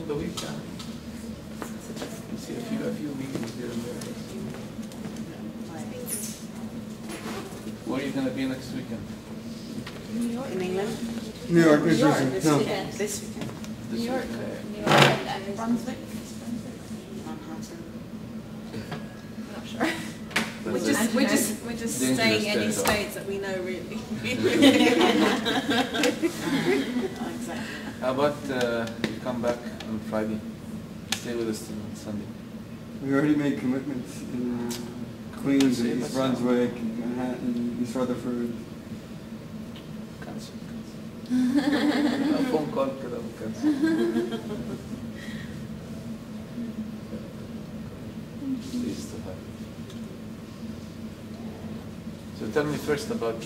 the week. You see a few meetings here and there. Where are you going to be next weekend? New York. In England? New York, New New York Jersey. this No. weekend. This weekend. New York and Brunswick. Manhattan. I'm not sure. We're just Dangerous staying any territory. states that we know really. Oh, exactly. How about you come back on Friday? Stay with us till Sunday. We already made commitments in Queens, and East Brunswick, and Manhattan, East Rutherford. Cancel. phone call كده cancel. Pleased to have you. So tell me first about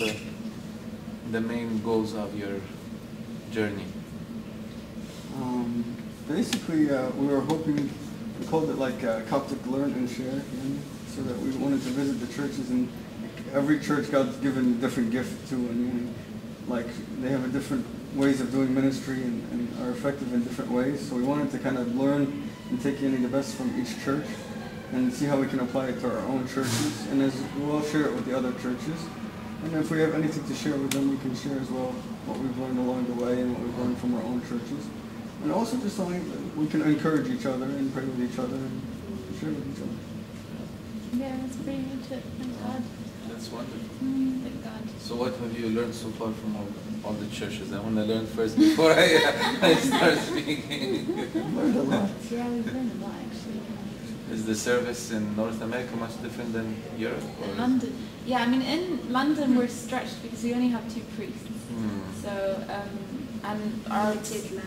the main goals of your journey. Basically, we were hoping, we called it like Coptic Learn and Share, so that we wanted to visit the churches, and every church God's given a different gift to, and like they have a different ways of doing ministry and are effective in different ways. So we wanted to kind of learn and take in the best from each church and see how we can apply it to our own churches, and as we'll share it with the other churches. And if we have anything to share with them, we can share as well what we've learned along the way and what we've learned from our own churches. And also just so we can encourage each other and pray with each other and share with each other. Yeah, that's pretty much it. Thank God. That's wonderful. Thank God. So what have you learned so far from all the churches? I want to learn first before I start speaking. I've learned a lot. Yeah, we've learned a lot actually. Is the service in North America much different than Europe? In London. Yeah, I mean in London we're stretched because we only have 2 priests. So and our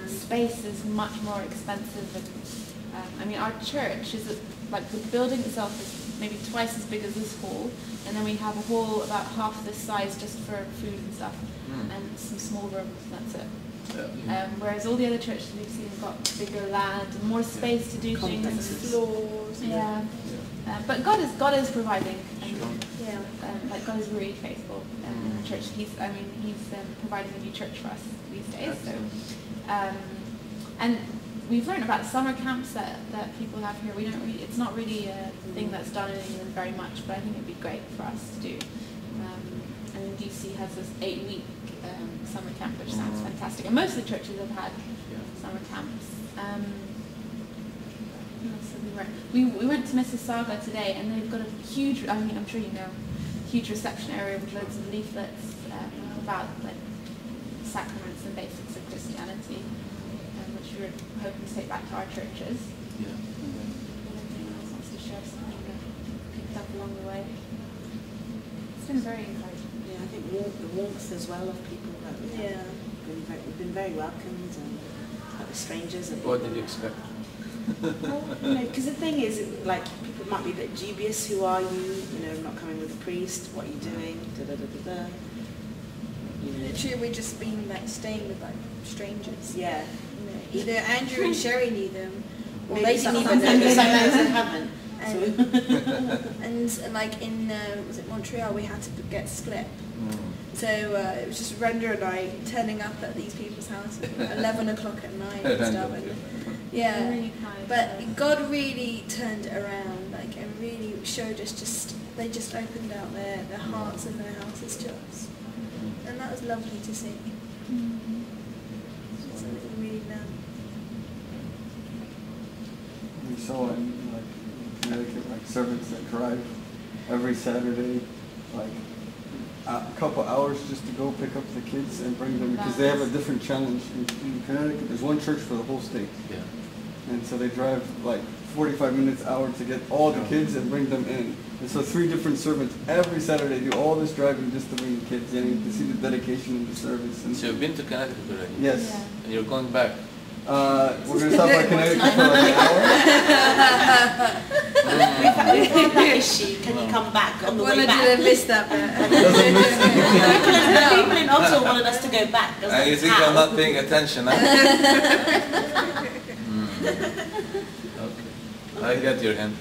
space is much more expensive, and I mean our church is like the building itself is maybe twice as big as this hall, and then we have a hall about half this size just for food and stuff, and some small rooms. That's it. Yeah. Whereas all the other churches we've seen have got bigger land and more space to do things. Floors. Yeah. But God is providing. And, Yeah. like God is really faithful in the church. He's providing a new church for us these days. So, and we've learned about summer camps that people have here. We don't really, it's not really a thing that's done in England very much, but I think it'd be great for us to do. And DC has this 8-week summer camp, which sounds fantastic. And most of the churches have had summer camps. We went to Mississauga today, and they've got a huge, I mean, I'm sure you know, huge reception area with loads of leaflets about like sacraments and basics of Christianity, which we're hoping to take back to our churches. Yeah. Anyone else wants to share something that picked up along the way? It's been very encouraging. Yeah, I think the warmth as well of people that we've we've been very welcomed, and like the strangers. And What did you expect? because the thing is, like, people might be a bit dubious. Who are you? You know, not coming with a priest. What are you doing? Da da da da da. You know. Literally, we've just been like staying with like strangers. Yeah. You know, either Andrew and Sherry knew them, or Maybe they didn't even know sometimes them. haven't. And like in was it Montreal, we had to get split. So it was just Brenda and I turning up at these people's houses at 11 o'clock at night and stuff. And, yeah, Really kind, but God really turned it around, like, and really showed us they just opened out their hearts and their houses to us. And that was lovely to see. Something we really learned. We saw in Connecticut, like servants that drive every Saturday, like a couple hours just to go pick up the kids and bring them, because they have a different challenge. In Connecticut, there's one church for the whole state. Yeah. And so they drive like 45 minutes, hour to get all the kids and bring them in. And so 3 different servants every Saturday do all this driving just to bring the kids in, to see the dedication in the service. And So you've been to Connecticut already? yes. Yeah. And you're going back? We're going to stop by Connecticut for like an hour. We've had that issue. Can you come back on the way Well, I back? didn't miss that bit. People in Ottawa wanted us to go back. I was like, You think how? I'm not paying attention, huh? Okay. I get your hint.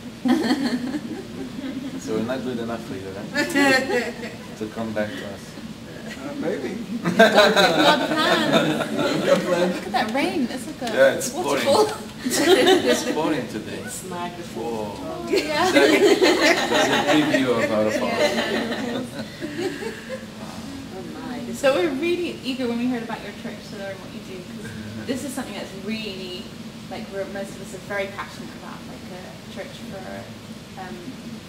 So we're not good enough for you, right? To come back to us. Maybe. God plans. Got plans. Look at that rain. It's like a Yeah, it's pouring. waterfall. It's pouring today. It's Niagara Falls. Whoa. Yeah. That's a preview of our fall. Oh my. So we're really eager when we heard about your church to learn what you do, because this is something that's really, like, most of us are very passionate about, like a church for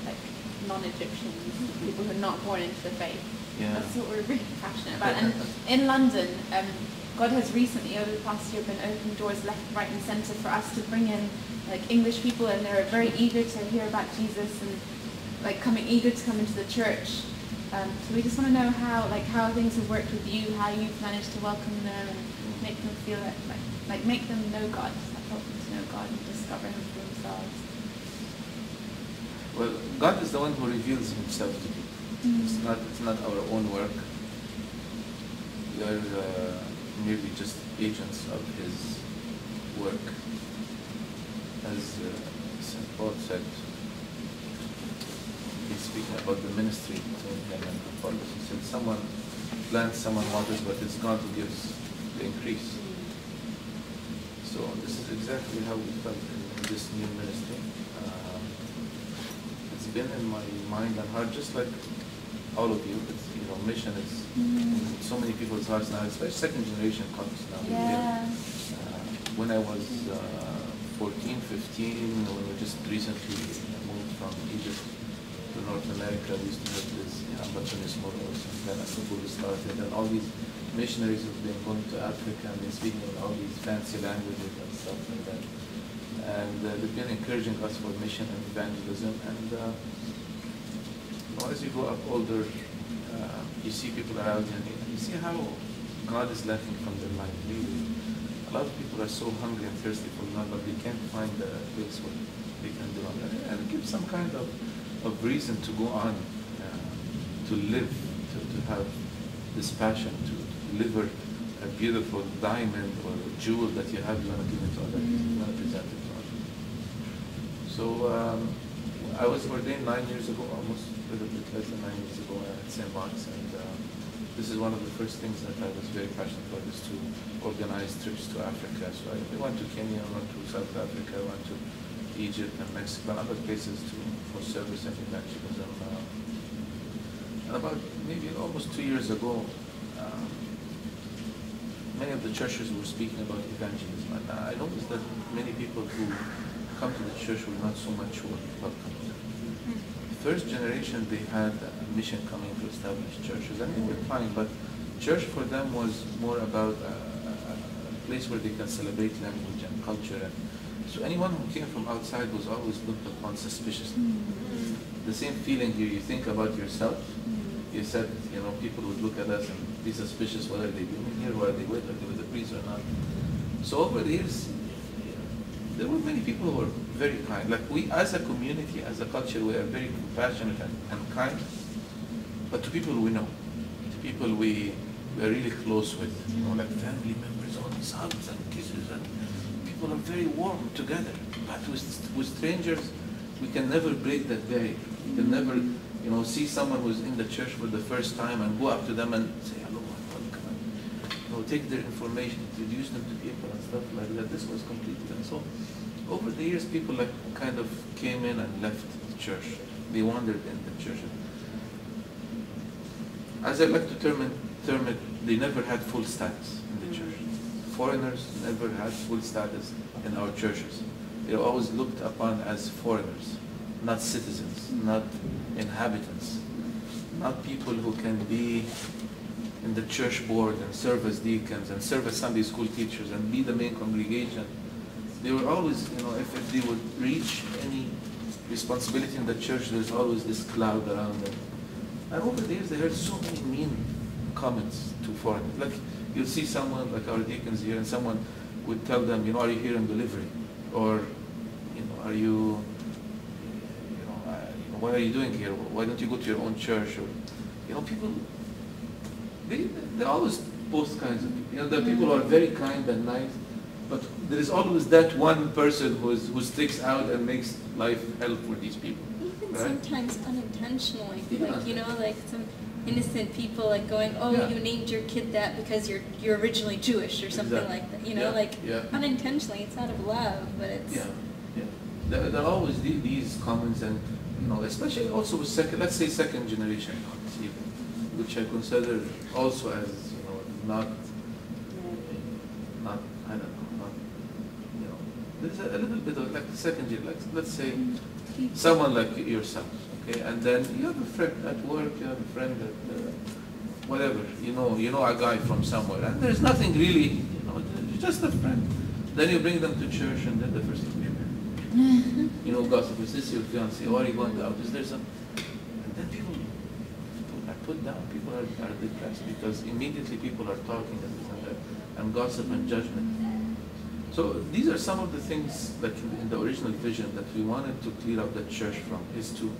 like non-Egyptians, people who are not born into the faith. Yeah. That's what we're really passionate about. And in London, God has recently, over the past year, been opening doors left, right, and centre for us to bring in like English people, and they're very eager to hear about Jesus and like eager to come into the church. So we just want to know how things have worked with you, how you've managed to welcome them and make them feel like make them know God, like help them to know God and discover Him for themselves. Well, God is the one who reveals Himself to people. It's not our own work. We are merely just agents of His work. As St. Paul said, he's speaking about the ministry between him and Apollos. He said, someone plants, someone waters, but it's God who gives the increase. So this is exactly how we felt in this new ministry. It's been in my mind and heart, just like all of you. It's, mission is in so many people's hearts now, especially second generation Coptics now. Yeah. When I was 14, 15, when we just recently moved from Egypt to North America, we used to have this Bacchanis Moros, and then Akabulu started, and all these missionaries have been going to Africa and been speaking in all these fancy languages and stuff like that. And they've been encouraging us for mission and evangelism. And as you go up older, you see people around you, and you see how God is laughing from their life, really. A lot of people are so hungry and thirsty for God, but they can't find a place where they can do it. And it gives some kind of reason to go on, to live, to have this passion, to deliver a beautiful diamond or a jewel that you have, you want to give it to others, you want to present it to others. So I was ordained 9 years ago, almost a little bit less than 9 years ago at St. Mark's, and this is one of the first things that I was very passionate about, is to organize trips to Africa. So I went to Kenya, I went to South Africa, I went to Egypt and Mexico and other places for service and evangelism. And about maybe almost 2 years ago, many of the churches were speaking about evangelism. And I noticed that many people who come to the church were not so much welcome. First generation, they had a mission coming to establish churches, and they were fine, but church for them was more about a place where they can celebrate language and culture. And so anyone who came from outside was always looked upon suspiciously. The same feeling here, you think about yourself. You said, people would look at us and be suspicious, what are they doing here, what are they with the priest or not. So over the years, there were many people who were very kind. Like we, as a community, as a culture, we are very compassionate and kind. But to people we know, to people we are really close with, like family members, all these hugs and kisses, and people are very warm together. But with strangers, we can never break that barrier. We can never, see someone who's in the church for the first time and go up to them and say hello and welcome. Take their information, introduce them to people and stuff like that. This was completely done. So over the years, people kind of came in and left the church. They wandered in the church. As I like to term it, they never had full status in the church. Foreigners never had full status in our churches. They were always looked upon as foreigners, not citizens, not inhabitants, not people who can be in the church board and serve as deacons and serve as Sunday school teachers and be the main congregation. They were always, if they would reach any responsibility in the church, there's always this cloud around them. And over the years, they heard so many mean comments to foreigners. Like, you'll see someone, like our deacons here, and someone would tell them, are you here in delivery? Or, are you, what are you doing here? Why don't you go to your own church? Or, people, they're always both kinds of people. There are people who are very kind and nice, but there is always that one person who sticks out and makes life hell for these people. Even right? sometimes unintentionally, Yeah. innocent people like going, oh, Yeah. you named your kid that because you're originally Jewish or something Exactly. like that. You know, Yeah, like yeah. unintentionally, it's out of love, but it's Yeah, yeah. There are always these comments, and especially also with let's say second generation comments, even, which I consider also as not I don't know, not there's a little bit of like second year, like let's say someone like yourself, okay, and then you have a friend at work, you have a friend at whatever, you know a guy from somewhere, and there's nothing really, just a friend. Then you bring them to church, and then the first thing gossip, is this your fiancé? Or are you going out? Is there some? And then people are put down. People are depressed because immediately people are talking and this and that, and gossip and judgment. So these are some of the things that in the original vision that we wanted to clear up the church from, is to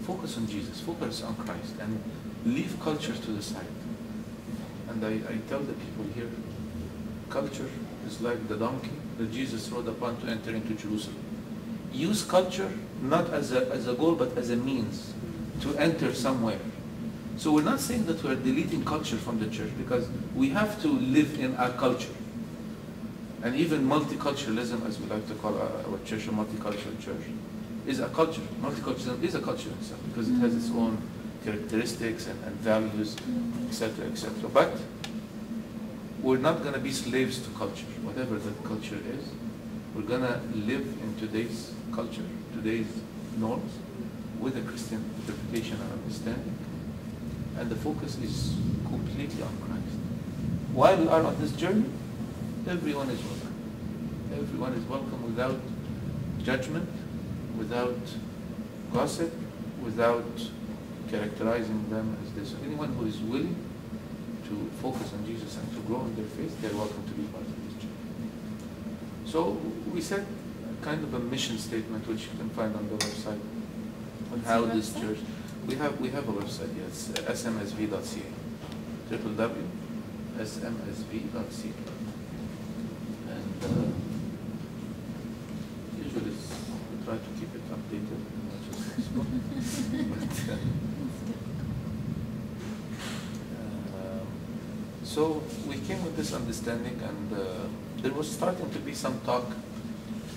focus on Jesus, focus on Christ, and leave culture to the side. And I tell the people here, culture is like the donkey that Jesus rode upon to enter into Jerusalem. Use culture not as a goal, but as a means to enter somewhere. So we're not saying that we're deleting culture from the church, because we have to live in our culture. And even multiculturalism, as we like to call our church a multicultural church, is a culture. Multiculturalism is a culture in itself, because it has its own characteristics and values, etc., etc. But we're not going to be slaves to culture, whatever that culture is. We're going to live in today's culture, today's norms, with a Christian interpretation and understanding. And the focus is completely on Christ. While we are on this journey, everyone is welcome. Everyone is welcome without judgment, without gossip, without characterizing them as this. Anyone who is willing to focus on Jesus and to grow in their faith, they're welcome to be part of this church. So we set kind of a mission statement, which you can find on the website, on how this church. We have a website, yes, smsv.ca, www.smsv.ca. And usually we try to keep it updated as much as possible. So we came with this understanding, and there was starting to be some talk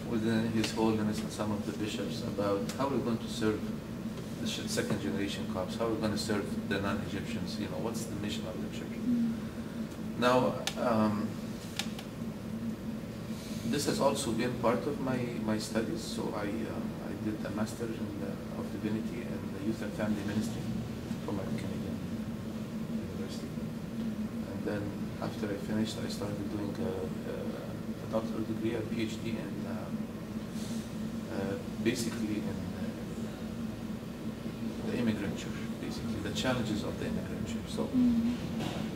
within His Holiness and some of the bishops about how we're going to serve the second generation Copts, how we're going to serve the non-Egyptians, what's the mission of the church. Now, this has also been part of my studies. So I did a Master of Divinity in the Youth and Family Ministry from Canadian University. And then after I finished, I started doing a doctoral degree, a PhD in basically in the immigrant church, basically the challenges of the immigrant church. So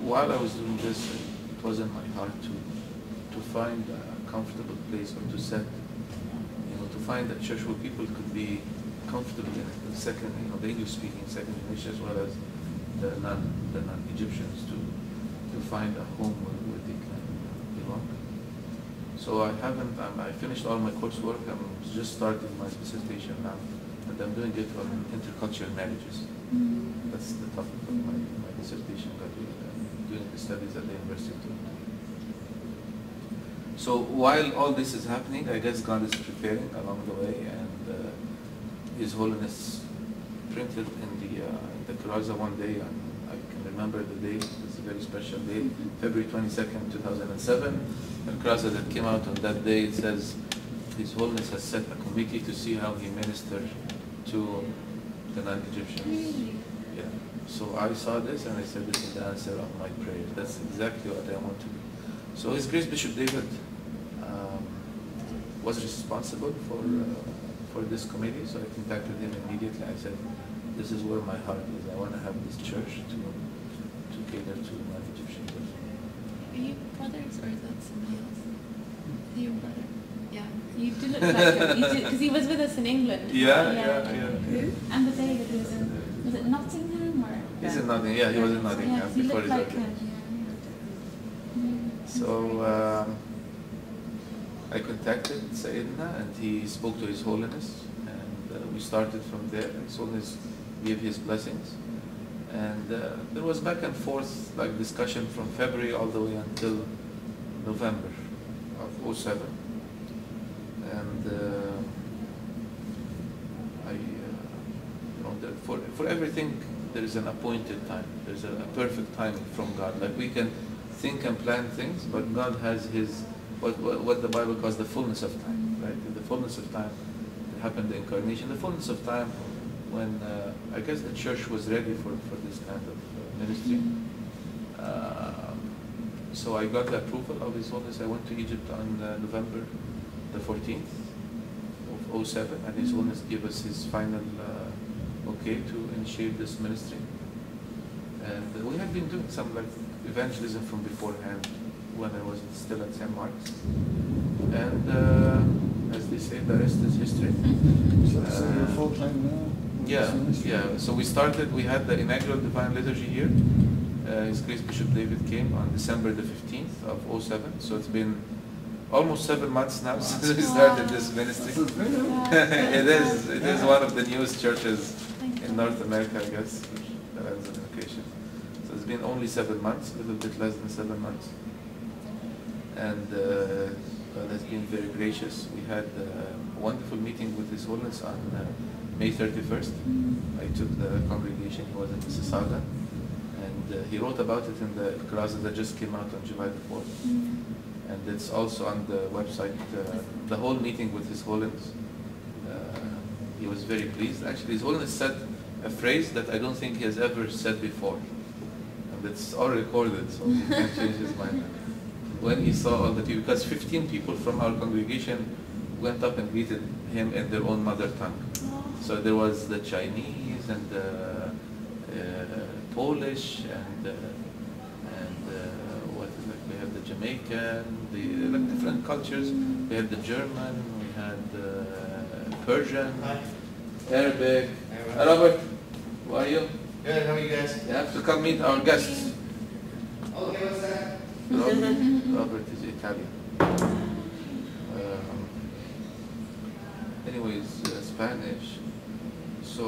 while I was doing this, it was in my heart to find a comfortable place, or to set, to find a church where people could be comfortable in it. The second, the English-speaking second generation, as well as the non-Egyptians, to find a home where they can belong. So I finished all my coursework. I'm just starting my dissertation now, and I'm doing it on intercultural marriages. That's the topic of my dissertation that I'm doing the studies at the University of Toronto. So while all this is happening, I guess God is preparing along the way, and His Holiness printed in the Karaza one day, and I can remember the day. It's a very special day, February 22nd, 2007. And Karaza that came out on that day, it says, His Holiness has set a committee to see how he ministered to the non-Egyptians. Really? Yeah. So I saw this, and I said, this is the answer of my prayer. That's exactly what I want to do. So His Grace Bishop David was responsible for this committee, so I contacted him immediately. I said, this is where my heart is. I want to have this church to cater to non-Egyptians. Are you brothers, or is that somebody else? Are you a brother? Yeah. You do look like him. Because he was with us in England. Yeah. Who? And the David was it Nottingham, or? He's in Nottingham. Yeah, he was in Nottingham Yeah, before he his looked like ordaination. him. So I contacted Sayyidina, and he spoke to His Holiness, and we started from there. His Holiness gave his blessings, And there was back and forth, like discussion from February all the way until November of '07. And for everything, there is an appointed time. There's a perfect timing from God. Like we can think and plan things, but God has His, what the Bible calls the fullness of time, right? In the fullness of time, it happened the incarnation. The fullness of time, when I guess the church was ready for this kind of ministry. So I got the approval of His Holiness. I went to Egypt on November the 14th of '07, and His Holiness gave us his final okay to initiate this ministry. And we had been doing some like evangelism from beforehand when I was still at St. Mark's. And as they say, the rest is history. So you're full-time now? Yeah. So we had the inaugural Divine Liturgy here. His Grace Bishop David came on December the 15th of '07. So it's been almost 7 months now since we started this ministry. It is one of the newest churches in North America, I guess, that has an occasion. So it's been only 7 months, a little bit less than 7 months. And God has been very gracious. We had a wonderful meeting with His Holiness on May 31st. I took the congregation, he was in Mississauga, and he wrote about it in the Karaza that just came out on July the 4th. And it's also on the website, the whole meeting with His Holiness. He was very pleased. Actually, His Holiness said a phrase that I don't think he has ever said before. And it's all recorded, so he can't change his mind. When he saw all the people, because 15 people from our congregation went up and greeted him in their own mother tongue. So there was the Chinese and the Polish and what is it? We had the Jamaican, like different cultures. We had the German, we had Persian, Arabic. Robert, how are you? Good, how are you guys? You have to come meet our guests. Okay, what's that? Robert is Italian. Anyways, Spanish. So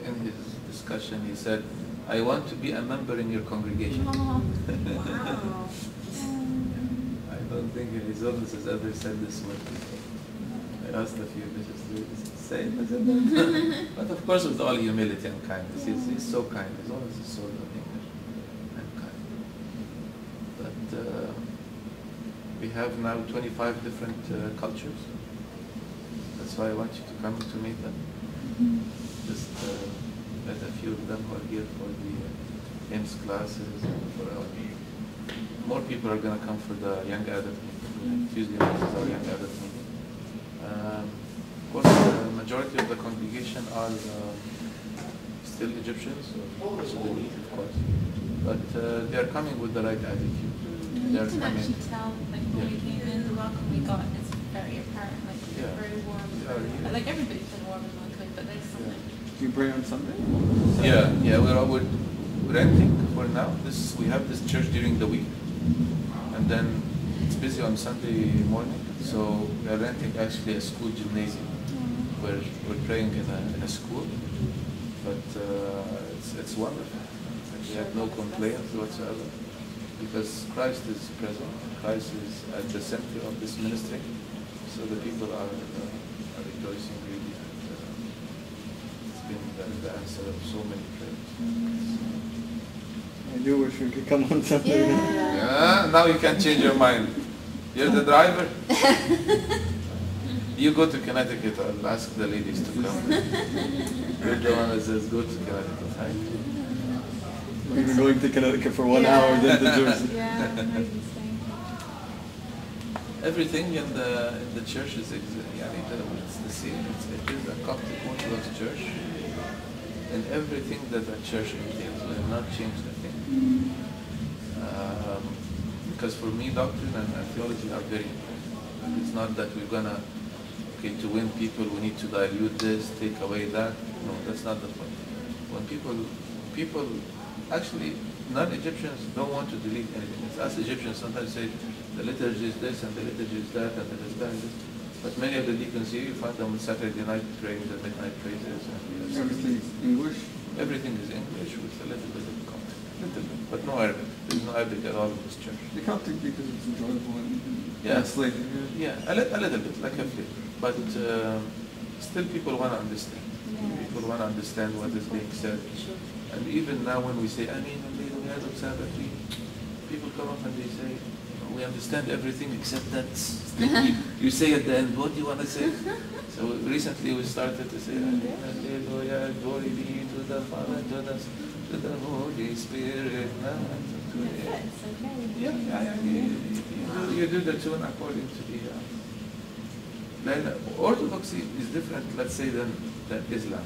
in his discussion, he said, "I want to be a member in your congregation." Wow. I don't think His Holiness has ever said this word before. I asked a few bishops to say it, but of course with all humility and kindness. He's so kind. His Holiness is so loving and kind. But we have now 25 different cultures. That's why I want you to come to meet them. Just met a few of them who are here for the hymns classes and for our more people are going to come for the young adult meeting. Tuesday night is our young adult meeting. Of course, the majority of the congregation are still Egyptians, so they need, of course. But they are coming with the right attitude. You They are can coming. actually tell, like when we came in, the welcome we got is very apparent. Like Yeah. very warm. Yeah. Like everybody's been warm and welcoming, but there's something. Do you pray on Sunday? Yeah, we're renting for now. We have this church during the week, and then it's busy on Sunday morning. So we are renting actually a school gymnasium. We're praying in a school, but it's wonderful. We have no complaints whatsoever because Christ is present. Christ is at the center of this ministry, so the people are rejoicing really. It's been the answer of so many prayers. I do wish we could come on Sunday. Yeah, now you can change your mind. You're the driver. You go to Connecticut. I'll ask the ladies to come. You're the one that says go to Connecticut. Right? We've been going to Connecticut for 1 hour, then to Jersey. Yeah, maybe staying. Everything in the church is it's the same. It is a Coptic Orthodox church, and everything that a church entails. We have not changed a thing. Because for me, doctrine and theology are very important. It's not that we're gonna to win people we need to dilute this, take away that. No, that's not the point. When people actually non-Egyptians don't want to delete anything. It's us Egyptians sometimes say the liturgy is this and the liturgy is that and the this that and this. But many of the deacons here, you find them on Saturday night praying the midnight praises. And Everything's English? Everything is English with a little bit of Coptic. Little bit, but no Arabic. There's no Arabic at all in this church. The Coptic because it's enjoyable and Yeah. translated. Yeah, a little bit, like a flip. But still people want to understand. People want to understand what is being said. Sure. And even now when we say, Ameen, people come up and they say, we understand everything except that. You say at the end, what do you want to say? So recently we started to say, Hallelujah, glory be to the Father, to the Holy Spirit. You do the tune according to the... Then Orthodoxy is different, let's say, than Islam.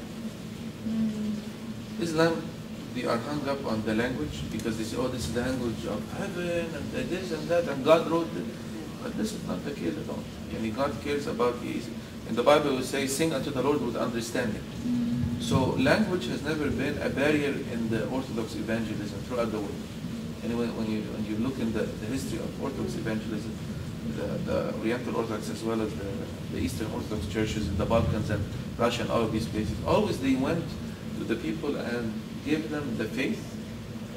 Islam, they are hung up on the language because they say, oh, this is the language of heaven and this and that, and God wrote it. But this is not the case at all. God cares about these. In the Bible, it will say, sing unto the Lord with understanding. So language has never been a barrier in the Orthodox evangelism throughout the world. Anyway, when you look in the history of Orthodox evangelism, the Oriental Orthodox as well as the Eastern Orthodox churches in the Balkans and Russia and all of these places, always they went to the people and gave them the faith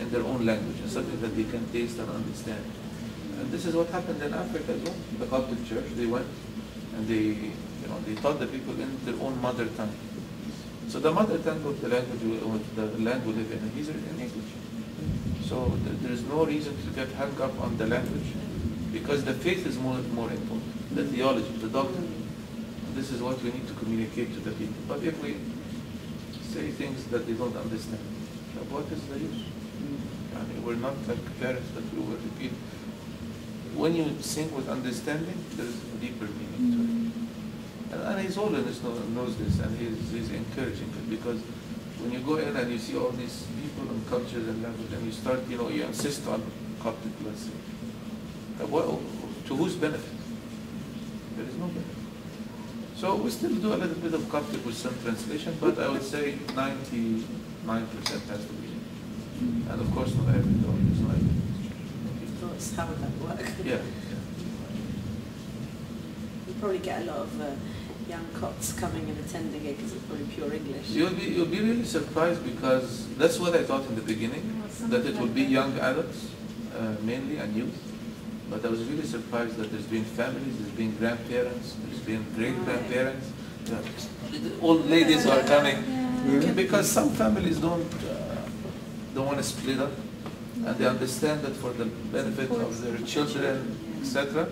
in their own language, and something that they can taste and understand. And this is what happened in Africa as well. The Coptic church, they went and they taught the people in their own mother tongue. So the mother tongue of the language, the land we live in, is in English. So there is no reason to get hung up on the language, because the faith is more important, the theology, the doctrine. And this is what we need to communicate to the people. But if we say things that they don't understand, what is the use? I mean, we're not like parents that we will repeat. When you sing with understanding, there's a deeper meaning to it. And His Holiness knows this, and he's encouraging it, because when you go in and you see all these people and cultures and language, and you start, you insist on Coptic, let's say, to whose benefit? There is no benefit. So we still do a little bit of Coptic with some translation, but I would say 99% has to be. And of course, no Arabic, though. There's no Arabic. Of course, how would that work? Yeah. You probably get a lot of young Copts coming and attending it because it's probably pure English. You'll be really surprised, because that's what I thought in the beginning, that it would be young adults mainly and youth. But I was really surprised that there's been families, there's been grandparents, there's been great-grandparents. Old ladies are coming. Because some families don't want to split up, and they understand that for the benefit of their children, etc.,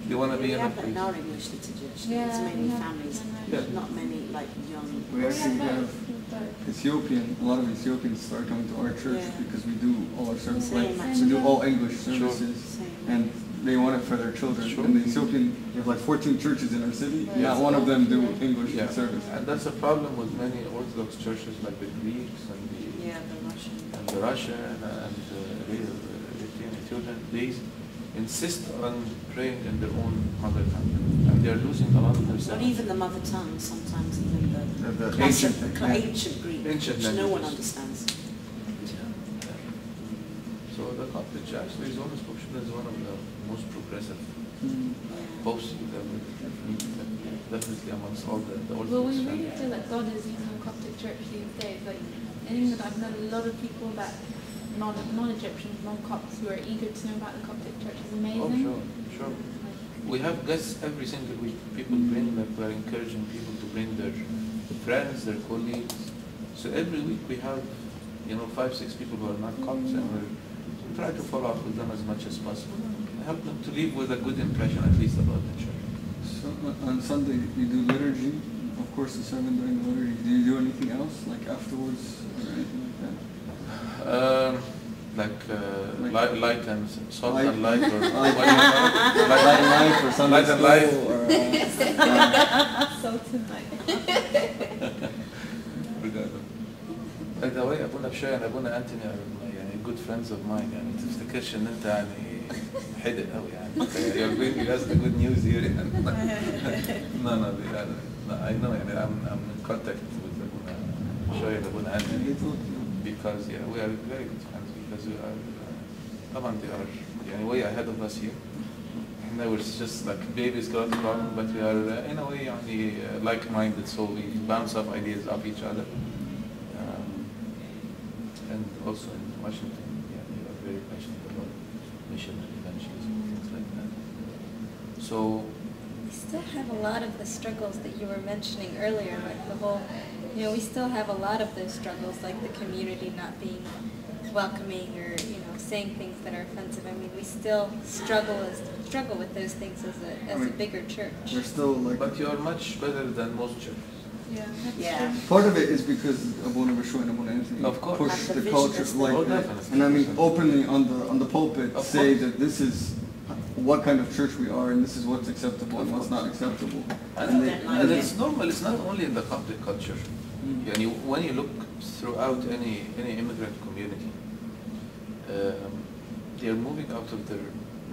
they want to be We in a have that in place. our English liturgy, actually. Yeah, It's mainly yeah. families, Yeah. not many young. We actually have a lot of Ethiopians start coming to our church Yeah. because we do all our services. Same, We do all English Sure. services, Same. and they want it for their children. Sure. And the Ethiopian, we have like 14 churches in our city, Right. not one of them do English Yeah. service. And that's a problem with many Orthodox churches, like the Greeks and Yeah, the Russian. the Russian and Eritrean, Ethiopian. They insist on praying in their own mother tongue, and they are losing a lot of their Not sense. even the mother tongue, sometimes even The classic, ancient- ancient Greek, Ancient which no one languages. understands. So the Coptic actually, His Holiness Pope is one of the most progressive Mm. popes that we meet, definitely amongst all the Well, Orthodox we really families. feel that God is using Coptic Church these days. Like in England, I've known a lot of people that non-Egyptians, non-Copts, who are eager to know about the Coptic Church. It's amazing. Oh, sure. We have guests every single week. People bring, like we're encouraging people to bring their friends, their colleagues. So every week we have, 5-6 people who are not Copts, and we try to follow up with them as much as possible. Help them to leave with a good impression, at least, about the church. So on Sunday you do liturgy, of course the sermon during the liturgy. Do you do anything else, like afterwards or anything like that? Light and salt Light. and light, or Light. what do you call it? Light and life or Sunday Light and life. school or Salt and light. By the way, أبونا بشوي and أبونا أنتوني are good friends of mine. يعني تفتكرش إن أنت حدق قوي يعني. You're bringing us the good news here. No, I know. I'm in contact with أبونا بشوي and أبونا أنتوني because we are very good friends, because we are طبعا they are way ahead of us here. And we're just like babies got along, but we are in a way like-minded, so we bounce off ideas off each other. and also in Washington, yeah, you are very passionate about mission and evangelism and things like that. So, We still have a lot of the struggles that you were mentioning earlier, like the whole, we still have a lot of those struggles, like the community not being welcoming or, saying things that are offensive. I mean, we still struggle with those things as a bigger church. We're still like. but you are much better than most churches. Yeah. Yeah. Part of it is because Abuna Pishoy and Abuna Anthony Of course. push Have the the vision culture as like well. that. Oh, definitely. And I mean openly on the pulpit Of say course. that this is what kind of church we are and this is what's acceptable and what's not acceptable. And, they- and it's normal, it's not only in the Coptic culture. Mm. Yani when you look throughout any immigrant community, they are moving out of their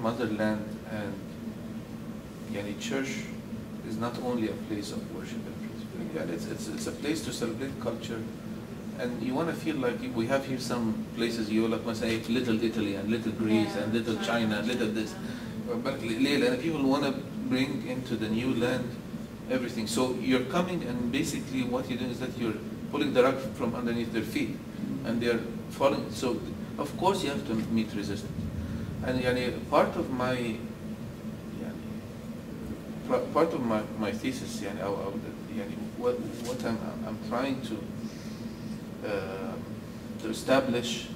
motherland, and yani church is not only a place of worship and praise. Yeah, it's a place to celebrate culture, and you want to feel like we have here some places you like say little Italy and little Greece and little China and little this, but and people want to bring into the new land everything. So you're coming, and basically what you're doing is that you're pulling the rug from underneath their feet, and they're falling. So of course you have to meet resistance. And yani, part of my thesis, what I'm trying to establish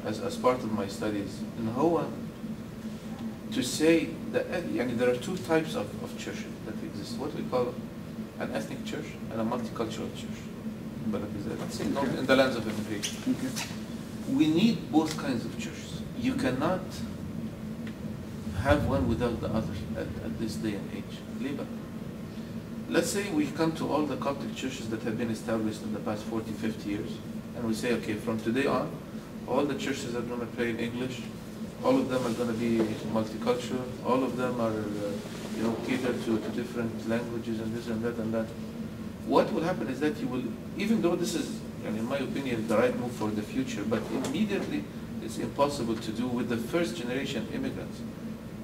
as part of my studies in how to say that there are two types of churches that exist. What we call an ethnic church and a multicultural church. Let's say in the lands of immigration. Okay. We need both kinds of churches. You cannot have one without the other at this day and age. Liba. Let's say we come to all the Coptic churches that have been established in the past 40, 50 years, and we say, okay, from today on, all the churches are going to pray in English, all of them are going to be multicultural, all of them are catered to different languages and this and that and that. What will happen is that you will, even though this is, in my opinion, the right move for the future, but immediately it's impossible to do with the first generation immigrants,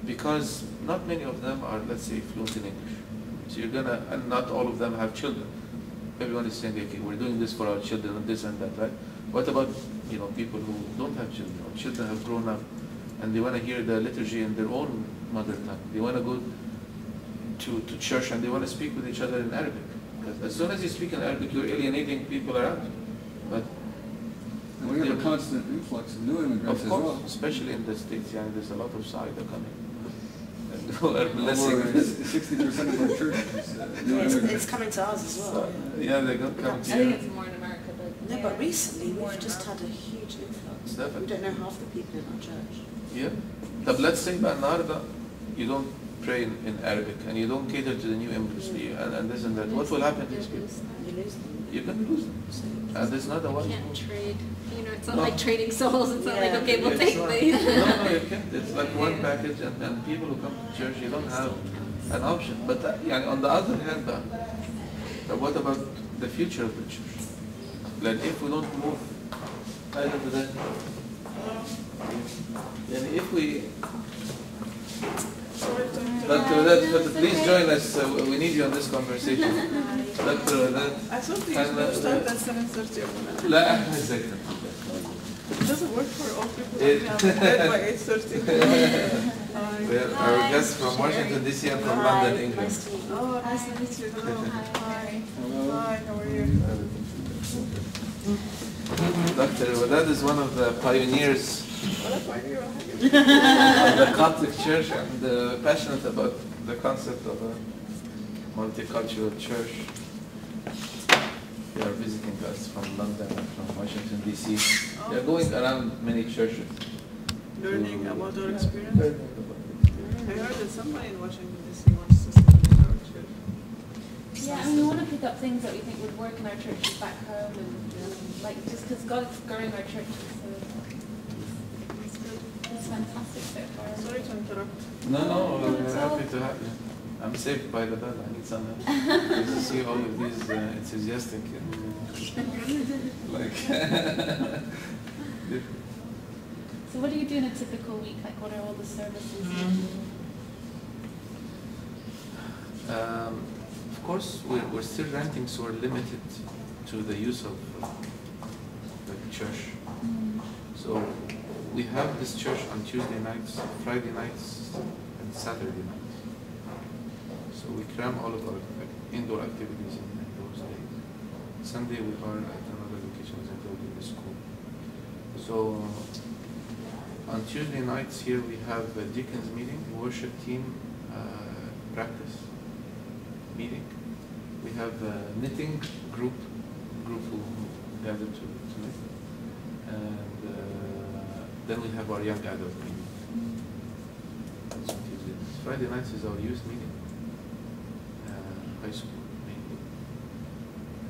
because not many of them are, let's say, fluent in English. So you're gonna, and not all of them have children. Everyone is saying, okay, we're doing this for our children and this and that, right? What about, people who don't have children, or children have grown up, and they want to hear the liturgy in their own mother tongue. They want to go to church and they want to speak with each other in Arabic. Because as soon as you speak in Arabic, you're alienating people around you. But And we have a constant influx of new immigrants of course, as well. especially in the States, there's a lot of Saida coming. And who are blessing this. 60% of our church is new Yeah, it's immigrants. coming to us as well. Yeah, they're going to come I to think you. it's more in America, but No, but recently More we've in just Europe. had a huge influx. Definitely. We don't know half the people in our church. Yeah. But let's say by النهارده you don't pray in Arabic and you don't cater to the new immigrants and this and that. What will happen to these people? You lose them. You're going to lose them. And there's not a You wise can't move. trade. It's not No. like trading souls. It's not like, Yeah. okay, we'll It's take not- these. No, you can't. It's like one package, and people who come to church, you don't have an option. But on the other hand, what about the future of the church? Like if we don't move either to that, and if we, but please join us. We need you on this conversation. Dr. I thought the usual start at 7:30 or لا احنا exactly. It doesn't work for all people. It- We have bed by 8:30. We have our guests from Washington DC and from London, Hi, England. nice to meet you. Oh, nice to meet you. Hello. Hi. Hi, how are you? Dr. Wadad is one of the pioneers What up, are you? of the Coptic Church and passionate about the concept of a multicultural church. They are visiting us from London and from Washington DC. They are going around many churches. Learning to- about our experience. Learning about it. I heard that somebody in Washington DC wants to start our church. yeah, and we want to pick up things that we think would work in our churches back home, and like just because God's growing our churches, so it's fantastic so far. Sorry to interrupt. No, we're That's happy all. to have you. I'm saved by the bell. I need some help. To see all of these enthusiastic and like. So what do you do in a typical week? Like what are all the services? Of course, we're still renting, so we're limited to the use of the church. So we have this church on Tuesday nights, Friday nights, and Saturday nights. So we cram all of our indoor activities in those days. Sunday we are at another location, as I told you, the school. So on Tuesday nights here we have a deacons meeting, worship team practice meeting. We have a knitting group who gather to knit. And then we have our young adult meeting. That's on Tuesday nights. Friday nights is our youth meeting, high school mainly.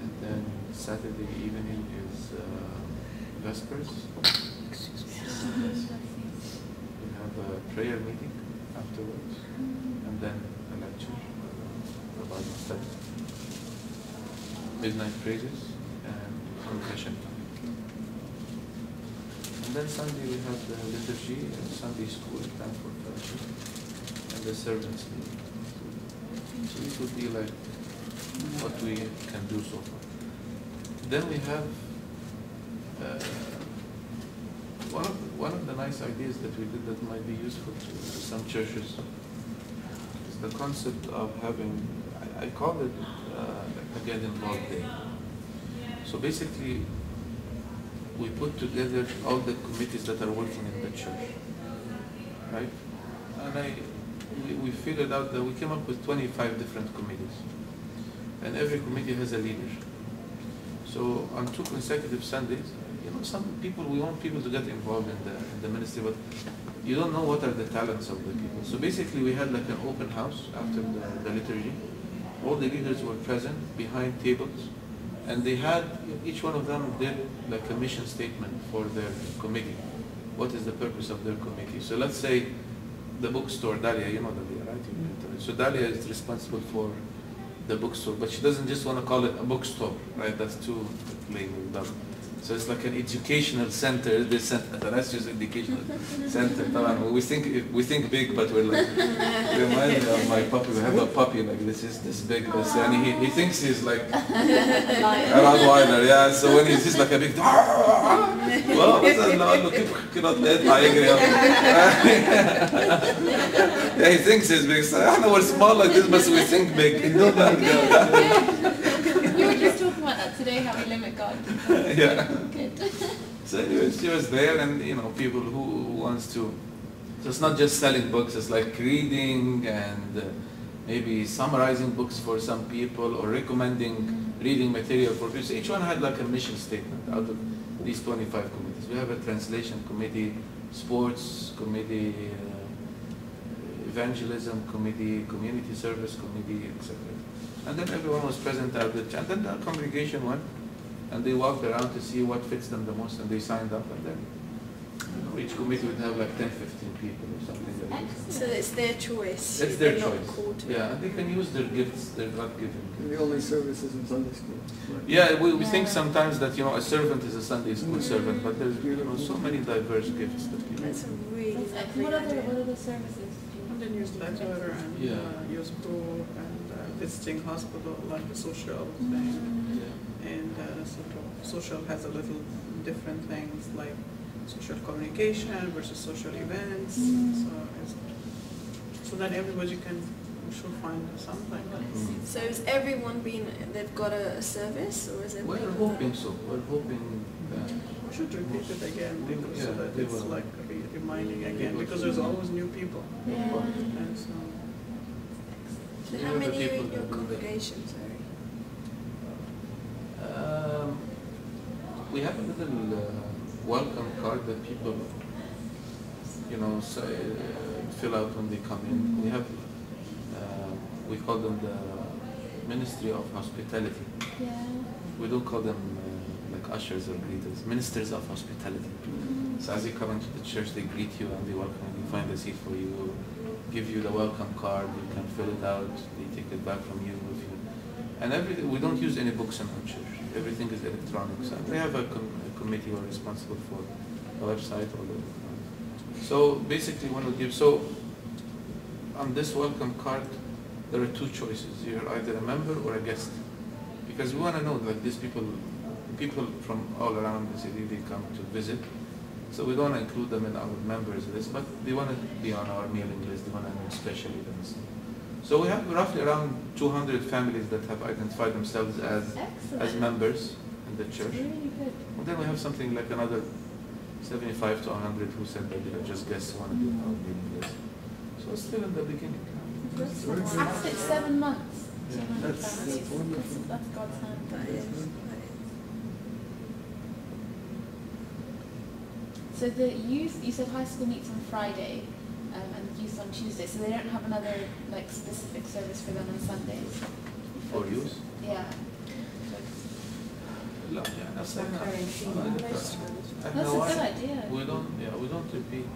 And then Saturday evening is Vespers. We have a prayer meeting afterwards, and then a lecture, a Bible study, midnight praises, and confession time. And then Sunday we have the liturgy, and Sunday school, time for fellowship, and the servants meeting. So it would be like what we can do so far. Then we have one of the nice ideas that we did that might be useful to some churches is the concept of having, I call it a Get Involved Day. So basically, we put together all the committees that are working in the church, right? And we figured out that we came up with 25 different committees, and every committee has a leader. So on 2 consecutive Sundays, you know, some people, we want people to get involved in the ministry, but you don't know what are the talents of the people. So basically we had like an open house after the liturgy. All the leaders were present behind tables, and they had, each one of them did like a mission statement for their committee. What is the purpose of their committee? So let's say the bookstore, Dalia, you know Dalia, right? So Dalia is responsible for the bookstore, but she doesn't just want to call it a bookstore, right? That's too labeled up. So it's like an educational center. That's just educational center. We think big, but we're like, remind me of my puppy. We have a puppy like this is this big, and he thinks he's like a Rottweiler, yeah. So when he's just like a big, well, yeah, he thinks he's big. So I know we're small like this, but we think big. You were just talking about that today, how we limit God. Yeah. Good. So anyway, she was there, and you know, people who wants to. So it's not just selling books; it's like reading and maybe summarizing books for some people, or recommending reading material for people. So each one had like a mission statement out of these 25 committees. We have a translation committee, sports committee, evangelism committee, community service committee, etc. And then everyone was present at the church. And then the congregation went, and they walked around to see what fits them the most, and they signed up, and then each committee would have like 10, 15 people or something like that. So it's their choice. It's their They're not choice. called to Yeah, it. and they can use their gifts, their God-given gifts. The only services in Sunday school. Yeah, we think sometimes that, you know, a servant is a Sunday school servant, but there's, you know, so many diverse gifts that people. That's a really lovely What idea. are the services? And then newsletter and Yeah. use book and visiting hospital, like a social thing. Yeah. And social has a little different things like social communication versus social events. So that everybody can should find something. So is everyone they've got a service, or is it? We're hoping so. We're hoping that. We should repeat it again because so that they it's will. like reminding again because there's always new people. Yeah. And so So Yeah, how the many are people in your that do that. congregation? Sorry. We have a little welcome card that people, you know, fill out when they come in. We have, we call them the Ministry of Hospitality. Yeah. We don't call them like ushers or greeters, ministers of hospitality. So as you come into the church, they greet you and they welcome you, they find a seat for you, give you the welcome card, you can fill it out, they take it back from you if you. And everything, we don't use any books in our church. Everything is electronic. So we have a committee who are responsible for the website or the. So basically, when we give, so on this welcome card, there are two choices. You're either a member or a guest, because we want to know that these people from all around the city, they come to visit, So we don't want to include them in our members list, but they want to be on our mailing list. They want to know special events. So we have roughly around 200 families that have identified themselves as Excellent. members in the church. Really good. And then we have something like another 75 to 100 who said that they are just guests who want to be on our mailing list. So it's still in the beginning. That's very good. After 7 months. Yeah. 700 That's families. wonderful. That's God's hand. That is. So the youth, you said high school meets on Friday, and youth on Tuesday. So they don't have another like specific service for them on Sundays. For youth? Yeah. No, yeah, that's Like not. current theme on most schools. I That's know a why. good idea. We don't repeat.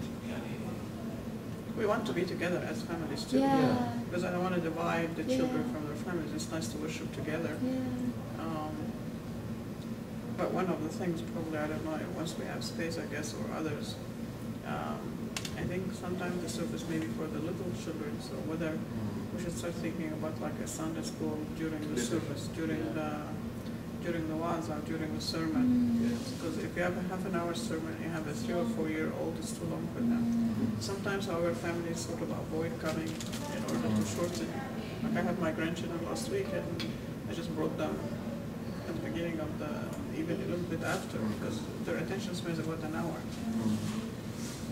We want to be together as families too. Yeah. Because I don't want to divide the Yeah. children from their families. It's nice to worship together. Yeah. But one of the things, probably, I don't know, once we have space, I guess, or others, I think sometimes the service may be for the little children, so whether we should start thinking about like a Sunday school during the service, during the wa'azah, during the sermon. Because if you have a half an hour sermon, you have a 3 or 4 year old, it's too long for them. Sometimes our families sort of avoid coming in order to shorten. Like I had my grandchildren last week, and I just brought them at the beginning of the, even a little bit after, because their attention span is about an hour.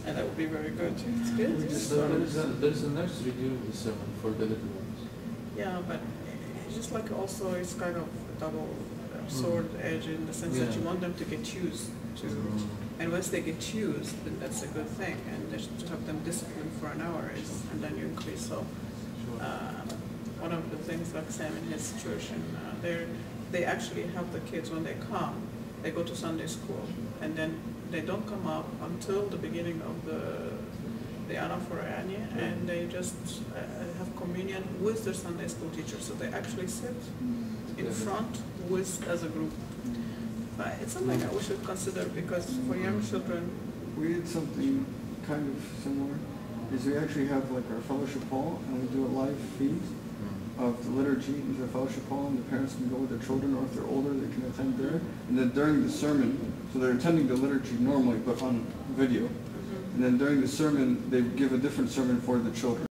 And that would be very good. It's good. So there's a nursery during the sermon for the little ones. Yeah, but it's just like also it's kind of a double sword edge in the sense that you want them to get used to, and once they get used, then that's a good thing. And just to have them disciplined for an hour is, and then you increase. So one of the things like Sam in his church, and they actually have the kids when they come, they go to Sunday school, and then they don't come up until the beginning of the Anaforani, and they just have communion with their Sunday school teacher. So they actually sit in front with as a group. But it's something that we should consider, because for young children, We did something kind of similar, is we actually have like our fellowship hall, and we do a live feed of the liturgy into the fellowship hall, and the parents can go with their children, or if they're older, they can attend there. And then during the sermon, so they're attending the liturgy normally, but on video. And then during the sermon, they give a different sermon for the children.